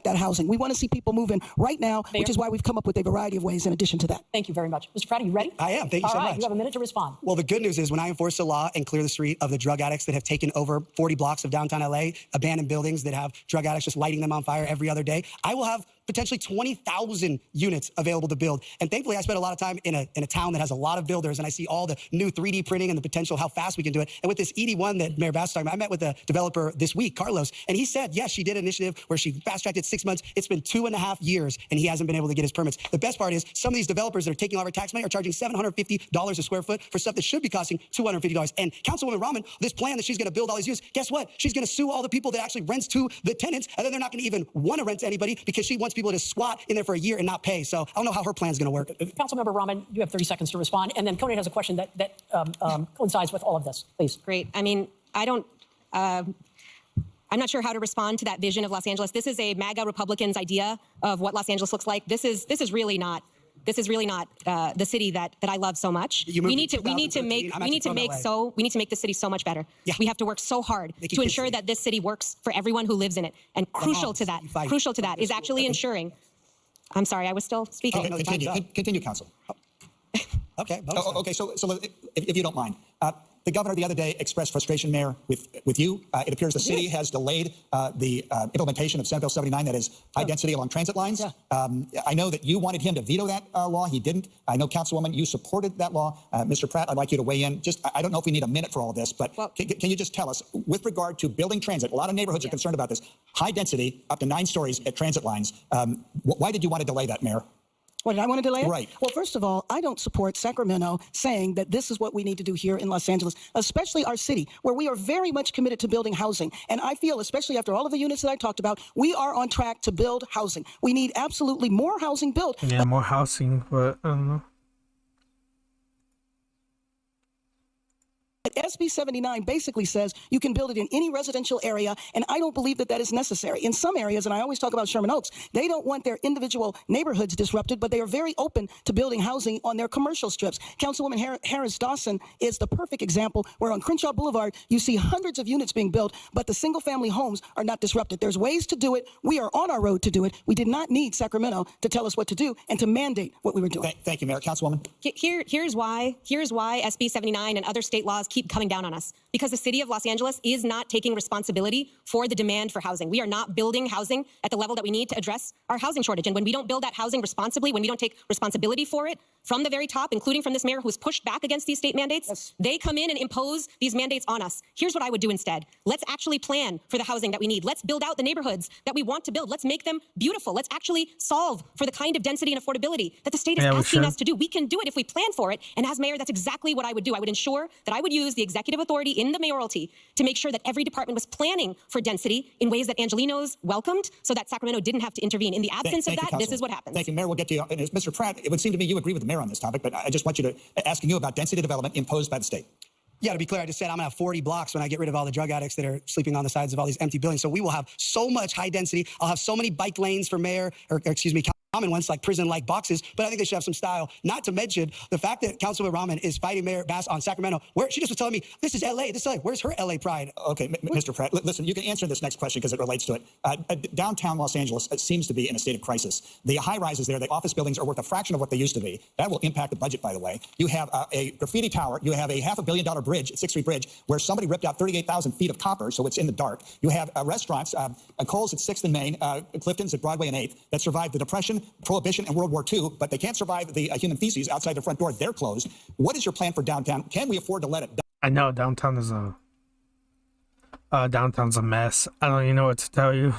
that housing. We want to see people moving right now, which is why we've come up with a variety of ways in addition to that. Thank you very much. Mr. Pratt, are you ready? I am. Thank you so All right, much. you have a minute to respond. Well, the good news is when I enforce the law and clear the street of the drug addicts that have taken over 40 blocks of downtown LA, abandoned buildings that have drug addicts just lighting them on fire every other day, I will have potentially 20,000 units available to build. And thankfully, I spent a lot of time in a town that has a lot of builders, and I see all the new 3D printing and the potential, how fast we can do it. And with this ED1 that Mayor Bass is talking about, I met with a developer this week, Carlos, and he said, yes, she did an initiative where she fast-tracked it 6 months. It's been 2.5 years, and he hasn't been able to get his permits. The best part is some of these developers that are taking all our tax money are charging $750 a square foot for stuff that should be costing $250. And Councilwoman Rahman, this plan that she's going to build all these units, guess what? She's going to sue all the people that actually rents to the tenants, and then they're not going to even want to rent to anybody because she wants people to squat in there for a year and not pay. So I don't know how her plan's going to work. Councilmember Rahman, you have 30 seconds to respond. And then Conan has a question that coincides with all of this. Please. Great. I mean, I'm not sure how to respond to that vision of Los Angeles. This is a MAGA Republicans' idea of what Los Angeles looks like. This is really not the city that I love so much. We need to make the city so much better. Yeah. We have to work so hard to ensure that this city works for everyone who lives in it. And crucial to that is actually ensuring. I'm sorry, I was still speaking. Okay, continue, Council. Okay. Okay, so if you don't mind. The governor the other day expressed frustration, Mayor, with you. It appears the city has delayed the implementation of Senate Bill 79, that is high density along transit lines. Yeah. I know that you wanted him to veto that law. He didn't. I know, Councilwoman, you supported that law. Mr. Pratt, I'd like you to weigh in. I don't know if we need a minute for all of this, but can you just tell us, with regard to building transit, a lot of neighborhoods are concerned about this, high density, up to 9 stories at transit lines. Why did you want to delay that, Mayor? What, did I want to delay it? Right. Well, first of all, I don't support Sacramento saying that this is what we need to do here in Los Angeles, especially our city, where we are very much committed to building housing. And I feel, especially after all of the units that I talked about, we are on track to build housing. We need absolutely more housing built. Yeah, more housing, but I don't know. SB 79 basically says you can build it in any residential area, and I don't believe that that is necessary. In some areas, and I always talk about Sherman Oaks, they don't want their individual neighborhoods disrupted, but they are very open to building housing on their commercial strips. Councilwoman Harris Dawson is the perfect example where on Crenshaw Boulevard, you see hundreds of units being built, but the single-family homes are not disrupted. There's ways to do it. We are on our road to do it. We did not need Sacramento to tell us what to do and to mandate what we were doing. Thank you, Mayor. Councilwoman? Here's why SB 79 and other state laws keep coming down on us, because the city of Los Angeles is not taking responsibility for the demand for housing. We are not building housing at the level that we need to address our housing shortage. And when we don't build that housing responsibly, when we don't take responsibility for it from the very top, including from this mayor who's pushed back against these state mandates, they come in and impose these mandates on us. Here's what I would do instead. Let's actually plan for the housing that we need. Let's build out the neighborhoods that we want to build. Let's make them beautiful. Let's actually solve for the kind of density and affordability that the state is asking us to do. We can do it if we plan for it. And as mayor, that's exactly what I would do. I would ensure that I would use the executive authority in the mayoralty to make sure that every department was planning for density in ways that Angelenos welcomed, so that Sacramento didn't have to intervene. In the absence of that, this is what happens. Thank you, Mayor. We'll get to you. And Mr. Pratt, it would seem to me you agree with the mayor on this topic, but I just want you to asking you about density development imposed by the state. Yeah, to be clear, I just said I'm going to have 40 blocks when I get rid of all the drug addicts that are sleeping on the sides of all these empty buildings. So we will have so much high density. I'll have so many bike lanes for mayor, or excuse me, common ones like prison-like boxes, but I think they should have some style. Not to mention the fact that Councilwoman Rahman is fighting Mayor Bass on Sacramento, where she just was telling me, this is LA, this is LA. Where's her LA pride? Okay, Mr. Pratt, listen, you can answer this next question because it relates to it. Downtown Los Angeles seems to be in a state of crisis. The high-rises there, the office buildings are worth a fraction of what they used to be. That will impact the budget, by the way. You have a graffiti tower. You have a $500 million bridge, 6th Street Bridge, where somebody ripped out 38,000 feet of copper, so it's in the dark. You have restaurants, Kohl's at 6th and Main, Clifton's at Broadway and 8th, that survived the Depression, Prohibition, and World War II, but they can't survive the human feces outside the front door. They're closed. What is your plan for downtown? Can we afford to let it die? I know downtown is downtown's a mess. I don't even know what to tell you.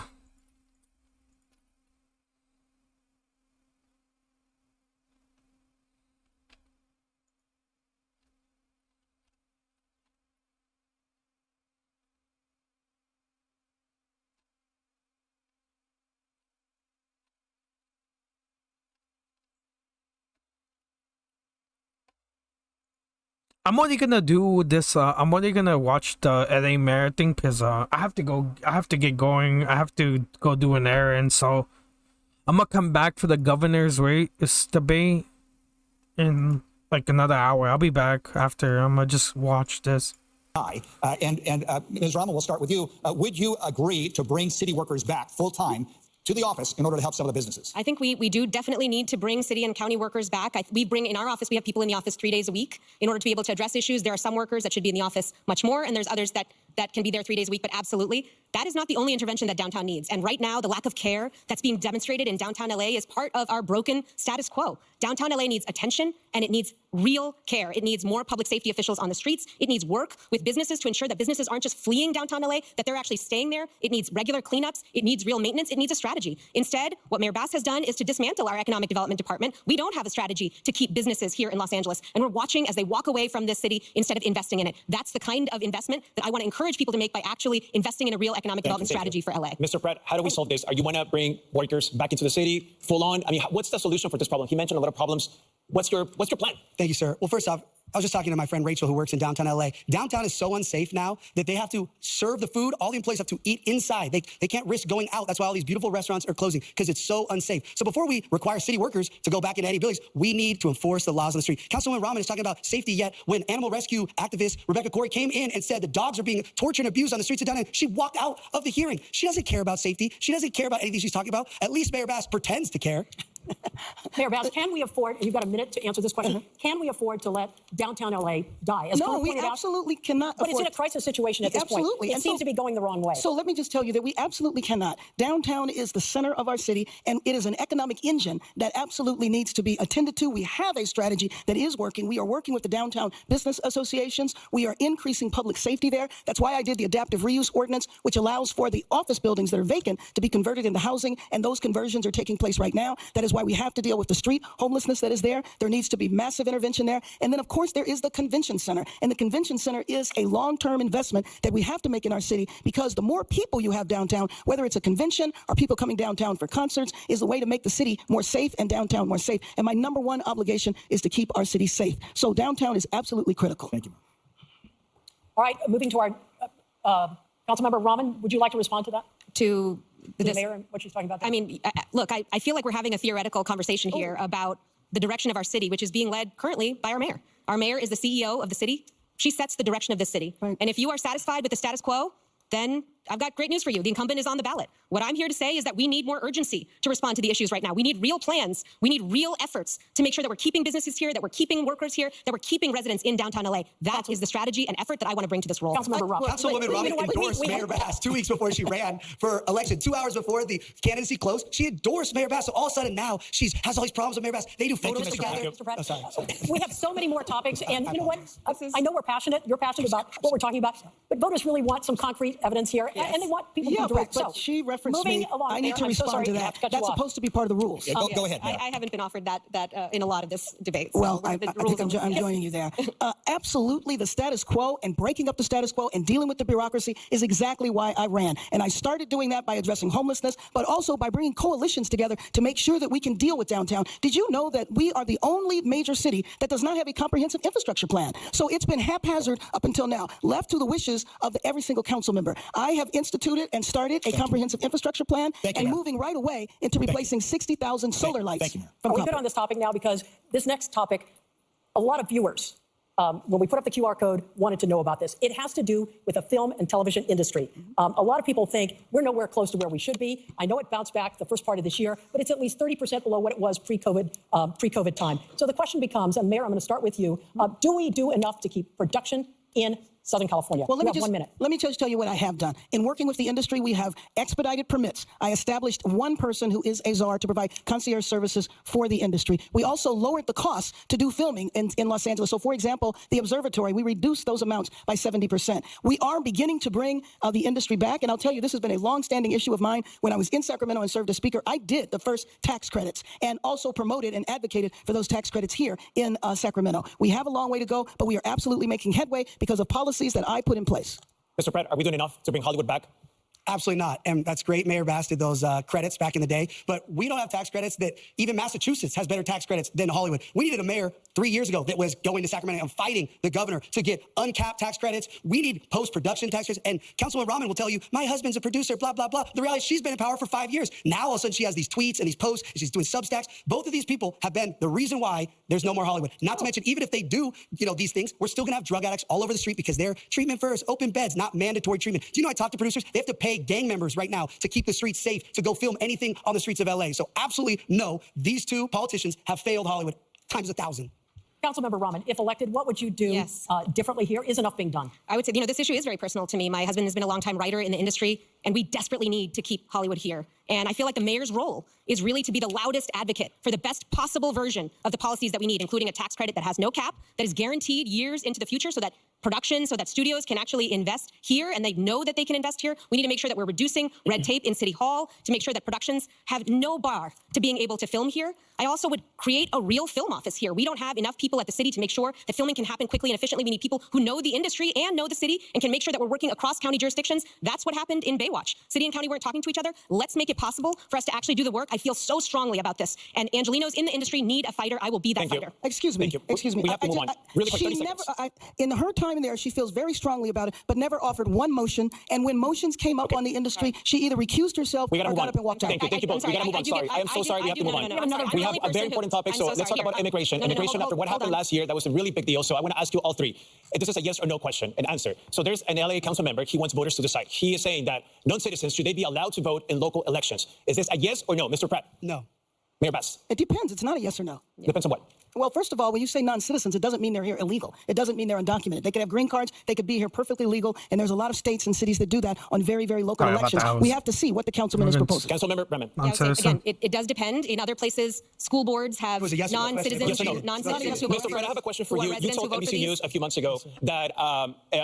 I'm only gonna do this. I'm only gonna watch the LA Mayor thing because I have to go. I have to get going. I have to go do an errand. So I'm gonna come back for the governor's debate in like another hour. I'll be back after. I'm gonna just watch this. And Ms. Rama, we'll start with you. Would you agree to bring city workers back full-time to the office in order to help some of the businesses? I think we do definitely need to bring city and county workers back. We bring in our office, we have people in the office 3 days a week in order to be able to address issues. There are some workers that should be in the office much more, and there's others that can be there 3 days a week, but absolutely. That is not the only intervention that downtown needs. And right now, the lack of care that's being demonstrated in downtown LA is part of our broken status quo. Downtown LA needs attention, and it needs real care. It needs more public safety officials on the streets. It needs work with businesses to ensure that businesses aren't just fleeing downtown LA, that they're actually staying there. It needs regular cleanups. It needs real maintenance. It needs a strategy. Instead, what Mayor Bass has done is to dismantle our economic development department. We don't have a strategy to keep businesses here in Los Angeles, and we're watching as they walk away from this city instead of investing in it. That's the kind of investment that I want to encourage people to make by actually investing in a real economic development strategy for LA. Mr. Pratt, how do we solve this? Are you want to bring workers back into the city full on? I mean, what's the solution for this problem? He mentioned a lot of problems. What's your plan? Thank you, sir. Well, first off, I was just talking to my friend Rachel, who works in downtown LA. Downtown is so unsafe now that they have to serve the food. All the employees have to eat inside. They can't risk going out. That's why all these beautiful restaurants are closing, because it's so unsafe. So before we require city workers to go back into any buildings, we need to enforce the laws on the street. Councilwoman Rahman is talking about safety, yet when animal rescue activist Rebecca Corey came in and said the dogs are being tortured and abused on the streets of downtown, she walked out of the hearing. She doesn't care about safety. She doesn't care about anything she's talking about. At least Mayor Bass pretends to care. Mayor Bass, can we afford, and you've got a minute to answer this question, can we afford to let downtown LA die? As No, Connor we pointed out, absolutely cannot but it's afford. in a crisis situation at this Absolutely. point. It And seems so- to be going the wrong way. So let me just tell you that we absolutely cannot. Downtown is the center of our city, and it is an economic engine that absolutely needs to be attended to. We have a strategy that is working. We are working with the downtown business associations. We are increasing public safety there. That's why I did the adaptive reuse ordinance, which allows for the office buildings that are vacant to be converted into housing, and those conversions are taking place right now. That is why we have to deal with the street homelessness that is there. There needs to be massive intervention there. And then, of course, there is the convention center. And the convention center is a long-term investment that we have to make in our city, because the more people you have downtown, whether it's a convention or people coming downtown for concerts, is a way to make the city more safe and downtown more safe. And my number one obligation is to keep our city safe. So downtown is absolutely critical. Thank you. All right, moving to our Councilmember Rahman, would you like to respond to that? To The mayor and what she's talking about there? I mean, look, I feel like we're having a theoretical conversation here about the direction of our city, which is being led currently by our mayor. Our mayor is the CEO of the city. She sets the direction of the city. Right. And if you are satisfied with the status quo, then I've got great news for you. The incumbent is on the ballot. What I'm here to say is that we need more urgency to respond to the issues right now. We need real plans. We need real efforts to make sure that we're keeping businesses here, that we're keeping workers here, that we're keeping residents in downtown LA. That is the strategy and effort that I want to bring to this role. Councilmember Rahman. Councilwoman Rahman endorsed we- Mayor Bass 2 weeks before she ran for election. 2 hours before the candidacy closed, she endorsed Mayor Bass. So all of a sudden now she has all these problems with Mayor Bass. They do Thank you, photos Mr. together. Mr. Pratt. Oh, sorry. We have so many more topics, and you know what? I know we're passionate. You're passionate about what we're talking about, but voters really want some concrete evidence here, and they want people Yeah, to direct. but she referenced moving me. along, I need Mayor, to I'm so respond sorry to to that. have to cut you That's off. supposed to be part of the rules. Yeah, go ahead, Mayor. I haven't been offered that in a lot of this debate. So Well, I the think I'm joining you there. Absolutely, the status quo and breaking up the status quo and dealing with the bureaucracy is exactly why I ran. And I started doing that by addressing homelessness, but also by bringing coalitions together to make sure that we can deal with downtown. Did you know that we are the only major city that does not have a comprehensive infrastructure plan? So it's been haphazard up until now, left to the wishes of every single council member. I have instituted and started a comprehensive infrastructure plan Thank you, and Mayor. moving right away into replacing 60,000 solar lights. Thank you, Mayor. from Are we good copper. on this topic now? Because this next topic, a lot of viewers, when we put up the QR code, wanted to know about this. It has to do with the film and television industry. A lot of people think we're nowhere close to where we should be. I know it bounced back the first part of this year, but it's at least 30% below what it was pre-COVID time. So the question becomes, and Mayor, I'm going to start with you, do we do enough to keep production in Southern California? Well, You have 1 minute. let me just tell you what I have done. In working with the industry, we have expedited permits. I established one person who is a czar to provide concierge services for the industry. We also lowered the costs to do filming in Los Angeles. So, for example, the observatory, we reduced those amounts by 70%. We are beginning to bring the industry back. And I'll tell you, this has been a long-standing issue of mine. When I was in Sacramento and served as speaker, I did the first tax credits and also promoted and advocated for those tax credits here in Sacramento. We have a long way to go, but we are absolutely making headway because of policies that I put in place. Mr. Pratt, are we doing enough to bring Hollywood back? Absolutely not. And that's great. Mayor Bass did those credits back in the day. But we don't have tax credits that even Massachusetts has better tax credits than Hollywood. We needed a mayor 3 years ago that was going to Sacramento and fighting the governor to get uncapped tax credits. We need post-production tax credits. And Councilwoman Rahman will tell you, my husband's a producer, blah, blah, blah. The reality is she's been in power for 5 years. Now all of a sudden she has these tweets and these posts and she's doing Substacks. Both of these people have been the reason why there's no more Hollywood. Not to mention, even if they do, these things, we're still gonna have drug addicts all over the street because they're treatment first, open beds, not mandatory treatment. Do you know I talk to producers? They have to pay gang members right now to keep the streets safe, to go film anything on the streets of LA. So absolutely no, these two politicians have failed Hollywood times 1,000. Councilmember Rahman, if elected, what would you do Yes. differently here? Is enough being done? I would say, this issue is very personal to me. My husband has been a longtime writer in the industry, and we desperately need to keep Hollywood here. And I feel like the mayor's role is really to be the loudest advocate for the best possible version of the policies that we need, including a tax credit that has no cap, that is guaranteed years into the future so that production, so that studios can actually invest here and they know that they can invest here. We need to make sure that we're reducing red tape in City Hall to make sure that productions have no bar to being able to film here. I also would create a real film office here. We don't have enough people at the city to make sure that filming can happen quickly and efficiently. We need people who know the industry and know the city and can make sure that we're working across county jurisdictions. That's what happened in Baywatch. City and county weren't talking to each other. Let's make it possible for us to actually do the work. I feel so strongly about this. And Angelinos in the industry need a fighter. I will be that Thank you. fighter. Excuse me. Thank you. Excuse me. We have to move on. Really quick, she 30 never, seconds. in her time in there, she feels very strongly about it, but never offered one motion. And when motions came up on the industry, she either recused herself We or gotta move got on. up and walked out. Thank you. Thank you both. We gotta move on. Sorry. I am so sorry. We have to move on. We have a very important topic. So let's talk about immigration. Immigration after what happened last year, that was a really big deal. So I want to ask you all three. This is a yes or no question and answer. So there's an LA council member. He wants voters to decide. He is saying that non-citizens, should they be allowed to vote in local elections? Is this a yes or no? Mr. Pratt? No. Mayor Bass? It depends. It's not a yes or no. Depends on what? Well, first of all, when you say non-citizens, it doesn't mean they're here illegal. It doesn't mean they're undocumented. They could have green cards. They could be here perfectly legal. And there's a lot of states and cities that do that on very, very local Sorry about elections. that. We have to see what the councilman is proposing. Councilmember Bremen? Yeah, I would say, Non-citizen? again, it does depend. In other places, school boards have was a yes or no question. non-citizens, Yes or no? non-citizens who vote Mr. Pratt, I have a question for who are you. You residents told who vote for NBC these. News a few months ago that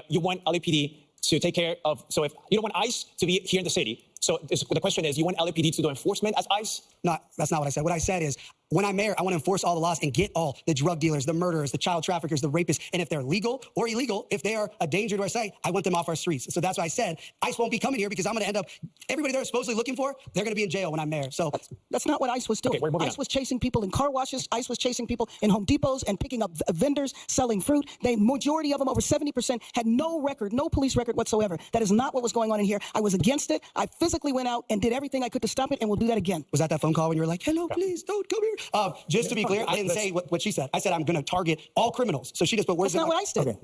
you want LAPD to take care of, so if you don't want ICE to be here in the city, so the question is, you want LAPD to do enforcement as ICE? No, that's not what I said. What I said is, when I'm mayor, I want to enforce all the laws and get all the drug dealers, the murderers, the child traffickers, the rapists. And if they're legal or illegal, if they are a danger to our site, I want them off our streets. So that's why I said ICE won't be coming here because I'm going to end up, everybody they're supposedly looking for, they're going to be in jail when I'm mayor. So That's not what ICE was doing. Okay, we're moving ICE on. was chasing people in car washes. ICE was chasing people in Home Depots and picking up vendors selling fruit. The majority of them, over 70%, had no record, no police record whatsoever. That is not what was going on in here. I was against it. I physically went out and did everything I could to stop it, and we'll do that again. was that phone call when you were like, hello, please don't come here? Just to be clear, I didn't say what she said. I said I'm going to target all criminals. So she just put words That's in not my- what I said. Okay.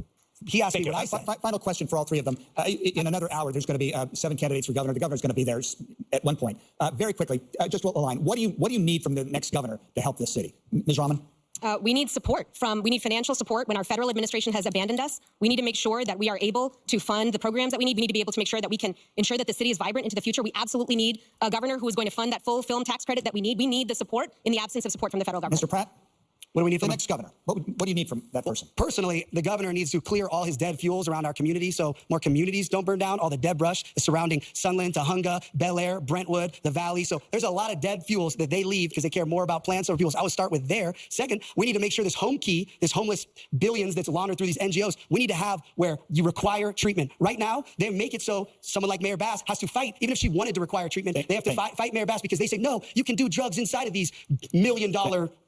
He asked me Thank what I you. said. Final question for all three of them. In another hour, there's going to be 7 candidates for governor. The governor's going to be there at one point. Very quickly, just a line. What do you need from the next governor to help this city? Ms. Rahman? We need support we need financial support when our federal administration has abandoned us. We need to make sure that we are able to fund the programs that we need. We need to be able to make sure that we can ensure that the city is vibrant into the future. We absolutely need a governor who is going to fund that full film tax credit that we need. We need the support in the absence of support from the federal government. Mr. Pratt? What do we need The from next governor. What do you need from that person? Personally, the governor needs to clear all his dead fuels around our community so more communities don't burn down, all the dead brush surrounding Sunland, Tahunga, Bel Air, Brentwood, the Valley. So there's a lot of dead fuels that they leave because they care more about plants over fuels. I would start with there. Second, we need to make sure this home key, this homeless billions that's laundered through these NGOs, we need to have where you require treatment. Right now, they make it so someone like Mayor Bass has to fight. Even if she wanted to require treatment, they have to fight Mayor Bass because they say, no, you can do drugs inside of these $1 million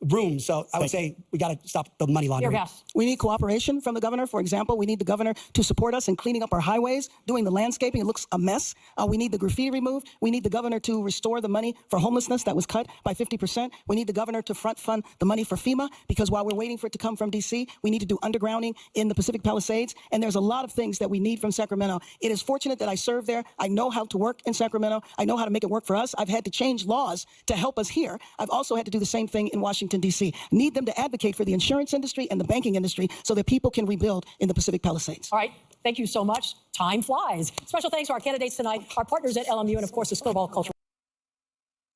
rooms. So I would say we got to stop the money Mayor laundering. Bass. We need cooperation from the governor. For example, we need the governor to support us in cleaning up our highways, doing the landscaping. It looks a mess. We need the graffiti removed. We need the governor to restore the money for homelessness that was cut by 50%. We need the governor to front fund the money for FEMA because while we're waiting for it to come from D.C., we need to do undergrounding in the Pacific Palisades. And there's a lot of things that we need from Sacramento. It is fortunate that I serve there. I know how to work in Sacramento. I know how to make it work for us. I've had to change laws to help us here. I've also had to do the same thing in Washington, D.C. Need them to advocate for the insurance industry and the banking industry so that people can rebuild in the Pacific Palisades. All right. Thank you so much. Time flies. Special thanks to our candidates tonight, our partners at LMU, and of course the Skirball Culture.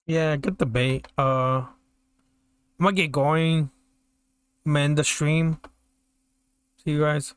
Yeah, good debate. I'm gonna get going. I'm gonna end the stream. See you guys.